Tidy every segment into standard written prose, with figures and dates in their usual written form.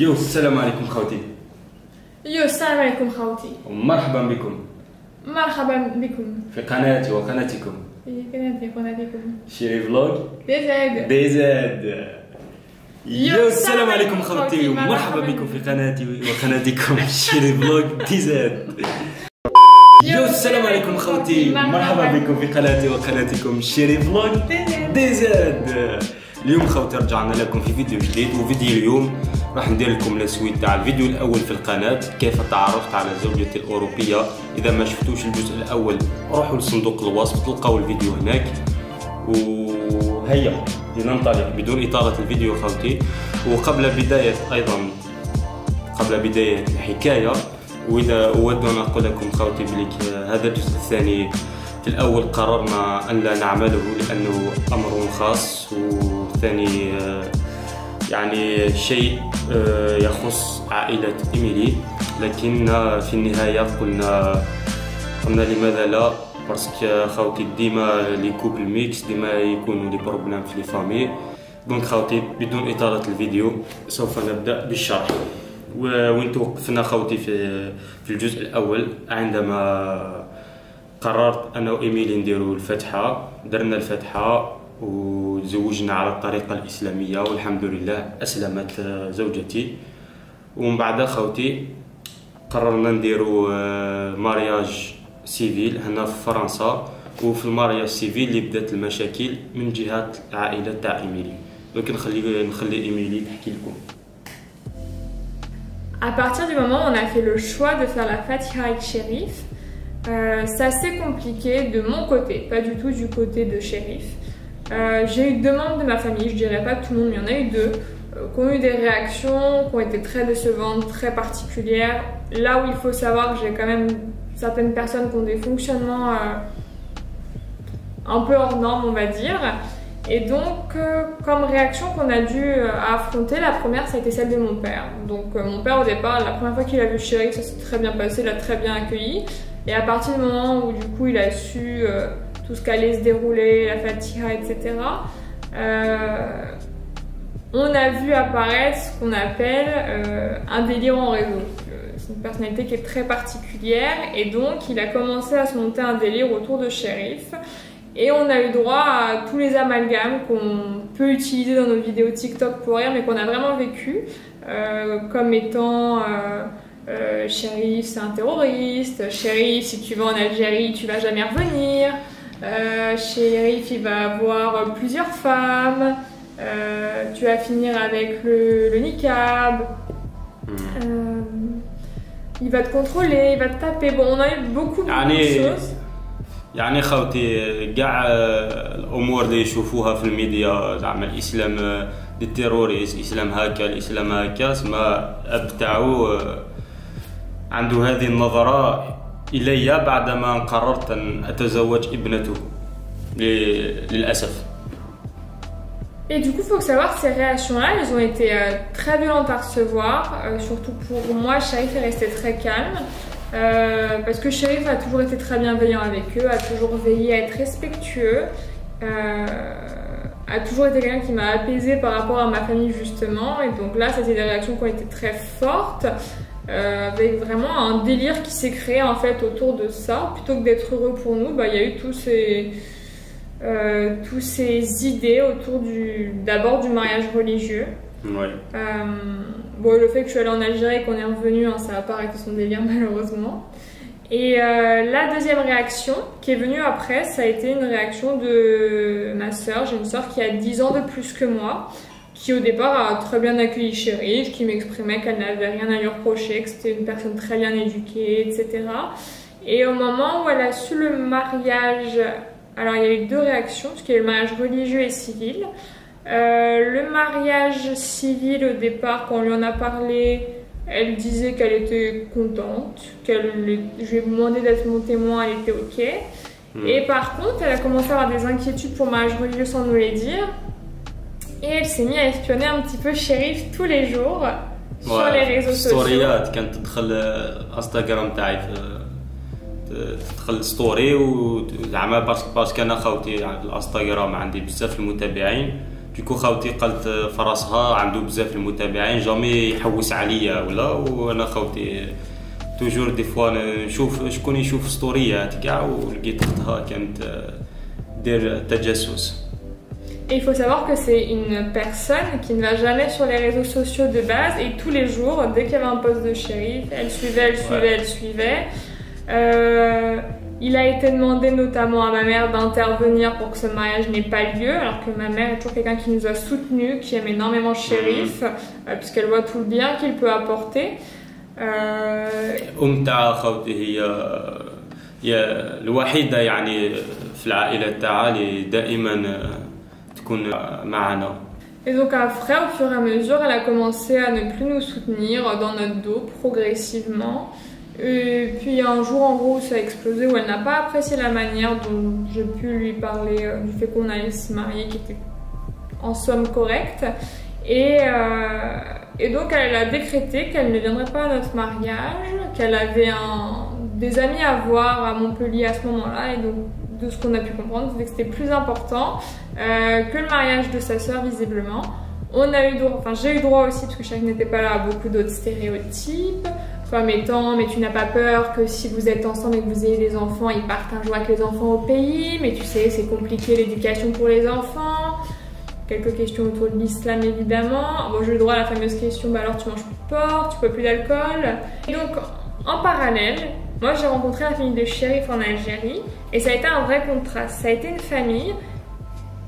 يو السلام عليكم خوتي. يو السلام عليكم خوتي. ومرحبا بكم. مرحبا بكم في قناتي وقناتكم. في قناتكم. شيري فلوج. دي زاد. يو السلام عليكم خوتي ومرحبا بكم في قناتي وقناتكم شيري فلوج دي زاد. يو السلام عليكم خوتي مرحبا بكم في قناتي وقناتكم شيري فلوج دي زاد. اليوم خوتي رجعنا لكم في فيديو جديد، وفيديو اليوم راح ندير لكم لاسويت تاع الفيديو الاول في القناه، كيف تعرفت على زوجتي الاوروبيه. اذا ما شفتوش الجزء الاول روحوا لصندوق الوصف تلقاو الفيديو هناك. وهيا لننطلق بدون اطاله الفيديو خوتي. وقبل بدايه الحكايه، واذا اود ان اقول لكم خوتي بليك هذا الجزء الثاني في الأول قررنا أن لا نعمله لأنه أمر خاص، وثاني يعني شيء يخص عائلة إيميلي، لكن في النهاية قلنا لماذا لا، باسكو خوتي ديما لي كوبل ميكس ديما يكونوا لي بروبليم في لي فامي. دونك خوتي بدون إطالة الفيديو سوف نبدأ بالشرح. وين توقفنا خوتي في الجزء الأول عندما قررت انا وايميلي نديرو الفاتحه. درنا الفاتحه وتزوجنا على الطريقه الاسلاميه والحمد لله اسلمت زوجتي. ومن بعد خوتي قررنا نديرو مارياج سيفيل هنا في فرنسا، وفي المارياج سيفيل اللي بدات المشاكل من جهه العائله تاع ايميلي. لكن نخلي ايميلي تحكي لكم. À partir du moment où on a fait le choix de faire la Fatiha avec Chérif, c'est assez compliqué de mon côté, pas du tout du côté de Chérif. J'ai eu deux membres de ma famille, je dirais pas tout le monde, mais il y en a eu deux, qui ont eu des réactions qui ont été très décevantes, très particulières. Là où il faut savoir que j'ai quand même certaines personnes qui ont des fonctionnements un peu hors normes, on va dire. Et donc, comme réaction qu'on a dû affronter, la première, ça a été celle de mon père. Donc, mon père, au départ, la première fois qu'il a vu Chérif, ça s'est très bien passé, il l'a très bien accueilli. Et à partir du moment où du coup il a su tout ce qu'allait se dérouler, la Fatiha, etc., on a vu apparaître ce qu'on appelle un délire en réseau. C'est une personnalité qui est très particulière et donc il a commencé à se monter un délire autour de Chérif. Et on a eu droit à tous les amalgames qu'on peut utiliser dans nos vidéos TikTok pour rire, mais qu'on a vraiment vécu comme étant... Chérif c'est un terroriste, Chérif si tu vas en Algérie tu vas jamais revenir, Chérif il va avoir plusieurs femmes, tu vas finir avec le niqab, il va te contrôler, il va te taper. Bon, on a eu beaucoup de choses. يعني خوتي كاع الامور اللي يشوفوها في الميديا زعما الاسلام للتيروريست، الاسلام هكا الاسلام هكا، سما اب تاعو عنده هذه النظرة إلي بعدما قررت أن أتزوج ابنته للأسف. Et du coup, il faut savoir que ces réactions-là, elles ont été très violentes à recevoir. Surtout pour moi, Chérif est resté très calme. Parce que Chérif a toujours été très bienveillant avec eux, a toujours veillé à être respectueux. A toujours été quelqu'un qui m'a apaisé par rapport à ma famille justement. Et donc là, c'était des réactions qui ont été très fortes. Avec vraiment un délire qui s'est créé en fait autour de ça. Plutôt que d'être heureux pour nous, il y a eu tous ces idées autour d'abord du mariage religieux. Ouais. Bon, le fait que je suis allée en Algérie et qu'on est revenu, hein, ça n'a pas arrêté son délire malheureusement. Et la deuxième réaction qui est venue après, ça a été une réaction de ma soeur. J'ai une soeur qui a 10 ans de plus que moi, qui au départ a très bien accueilli Chérif, qui m'exprimait qu'elle n'avait rien à lui reprocher, que c'était une personne très bien éduquée, etc. Et au moment où elle a su le mariage, alors il y a eu deux réactions, parce qu'il y a eu le mariage religieux et civil. Le mariage civil au départ, quand on lui en a parlé, elle disait qu'elle était contente, je lui ai demandé d'être mon témoin, elle était ok. Et par contre, elle a commencé à avoir des inquiétudes pour le mariage religieux sans nous les dire. Et elle s'est mise à espionner un petit peu Chérif tous les jours sur les réseaux sociaux. ستوريات كانت تدخل انستغرام تاعي، تدخل ستوري وزعما باسكو انا خوتي على الانستغرام عندي بزاف المتابعين، ديكو خاوتي قالت فراسها عنده بزاف المتابعين جامي يحوس عليا ولا، وانا خاوتي توجور دي فوا نشوف شكون يشوف ستوريات كاع، ولقيت اختها كانت دير تجسس. Et il faut savoir que c'est une personne qui ne va jamais sur les réseaux sociaux de base, et tous les jours, dès qu'il y avait un post de Chérif, elle suivait. Il a été demandé notamment à ma mère d'intervenir pour que ce mariage n'ait pas lieu, alors que ma mère est toujours quelqu'un qui nous a soutenus, qui aime énormément Chérif, puisqu'elle voit tout le bien qu'il peut apporter. تاع خوتي هي الوحيدة يعني في العائلة تاعها اللي دائما تكون معنا. Et donc après, au fur et à mesure, elle a commencé à ne plus nous soutenir dans notre dos progressivement. Et puis un jour, en gros, ça a explosé, où elle n'a pas apprécié la manière dont j'ai pu lui parler du fait qu'on allait se marier, qui était en somme correcte. Et donc elle a décrété qu'elle ne viendrait pas à notre mariage, qu'elle avait des amis à voir à Montpellier à ce moment-là, et donc de ce qu'on a pu comprendre, c'était que c'était plus important que le mariage de sa sœur visiblement. On a eu droit, enfin j'ai eu droit aussi, parce que Chérif n'était pas là, à beaucoup d'autres stéréotypes, comme étant mais tu n'as pas peur que si vous êtes ensemble et que vous ayez des enfants, ils partent un jour avec les enfants au pays, mais tu sais c'est compliqué l'éducation pour les enfants. Quelques questions autour de l'islam évidemment. Bon, j'ai eu droit à la fameuse question, bah alors tu manges plus de porc, tu bois plus d'alcool. Et donc en parallèle, moi j'ai rencontré la famille de Chérif en Algérie, et ça a été un vrai contraste. Ça a été une famille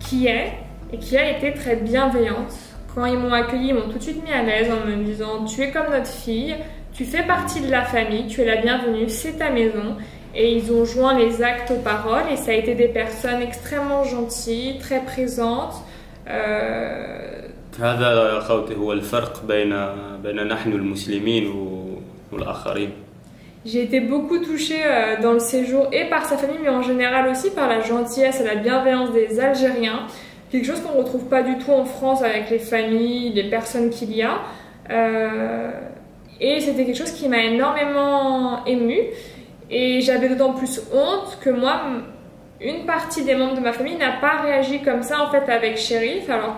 qui est et qui a été très bienveillante. Quand ils m'ont accueilli, ils m'ont tout de suite mis à l'aise en me disant tu es comme notre fille, tu fais partie de la famille, tu es la bienvenue, c'est ta maison. Et ils ont joint les actes aux paroles, et ça a été des personnes extrêmement gentilles, très présentes. هذا خوتي هو الفرق بين نحن المسلمين والآخرين. J'ai été beaucoup touchée dans le séjour, et par sa famille, mais en général aussi par la gentillesse et la bienveillance des Algériens. Quelque chose qu'on ne retrouve pas du tout en France avec les familles, les personnes qu'il y a. Et c'était quelque chose qui m'a énormément émue. Et j'avais d'autant plus honte que moi, une partie des membres de ma famille n'a pas réagi comme ça en fait avec Chérif. Alors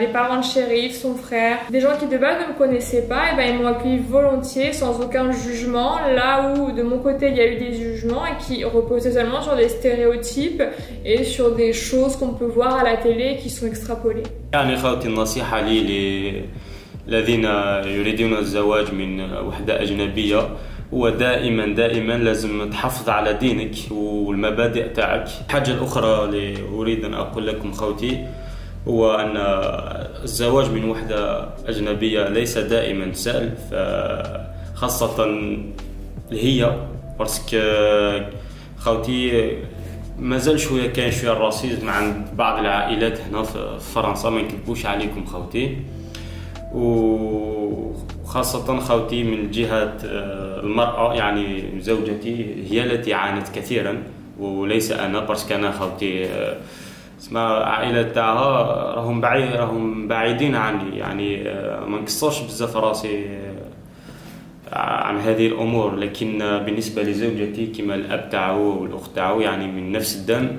les parents de Chérif, son frère, des gens qui de base ne me connaissaient pas, et ils m'ont accueilli volontiers sans aucun jugement, là où de mon côté il y a eu des jugements et qui reposaient seulement sur des stéréotypes et sur des choses qu'on peut voir à la télé qui sont extrapolées. يعني خوتي النصيحة لي الذين يريدون الزواج من وحدة أجنبية، هو دائما لازم تحافظ على دينك والمبادئ تاعك. الحاجة الأخرى اللي أريد أن أقول لكم خوتي هو أن الزواج من وحدة أجنبية ليس دائما سهل، خاصة هي باسكو خوتي مازال شوية كاين شوية الراسيزم عند بعض العائلات هنا في فرنسا، ما نكذبوش عليكم خوتي، وخاصة خوتي من جهة المرأة، يعني زوجتي هي التي عانت كثيرا وليس أنا، باسكو أنا خوتي اسمها عائلة تاعها راهم بعيدين عني، يعني ما نكسرش بزاف راسي عن هذه الأمور. لكن بالنسبة لزوجتي كما الأب تاعو والأخت تاعو يعني من نفس الدم،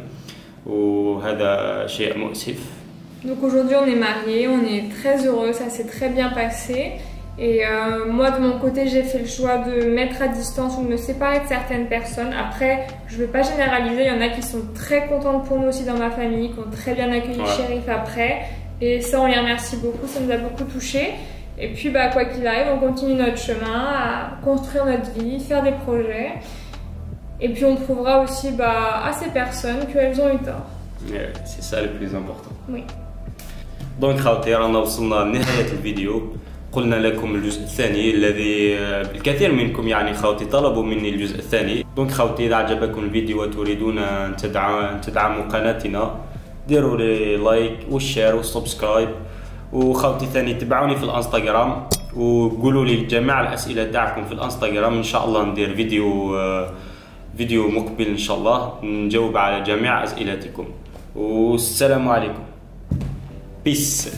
وهذا شيء مؤسف. Donc aujourd'hui on est mariés, on est très heureux, ça s'est très bien passé. Et moi de mon côté j'ai fait le choix de mettre à distance ou de me séparer de certaines personnes. Après je ne vais pas généraliser, il y en a qui sont très contentes pour nous aussi dans ma famille, qui ont très bien accueilli Chérif après. Et ça on les remercie beaucoup, ça nous a beaucoup touchés. Et puis quoi qu'il arrive, on continue notre chemin à construire notre vie, faire des projets. Et puis on prouvera aussi à ces personnes qu'elles ont eu tort. C'est ça le plus important. Oui. Donc خوتي رانا وصلنا لنهاية الفيديو. قلنا لكم الجزء الثاني الذي الكثير منكم يعني خوتي طلبوا مني الجزء الثاني. دونك خوتي إذا عجبكم الفيديو وتريدون أن تدعموا قناتنا، ديروا لي لايك والشير والسبسكرايب. وخوتي ثاني تبعوني في الانستغرام وقولوا لي جميع الأسئلة تاعكم في الانستغرام، إن شاء الله ندير فيديو مقبل إن شاء الله نجاوب على جميع أسئلتكم. والسلام عليكم. Peace.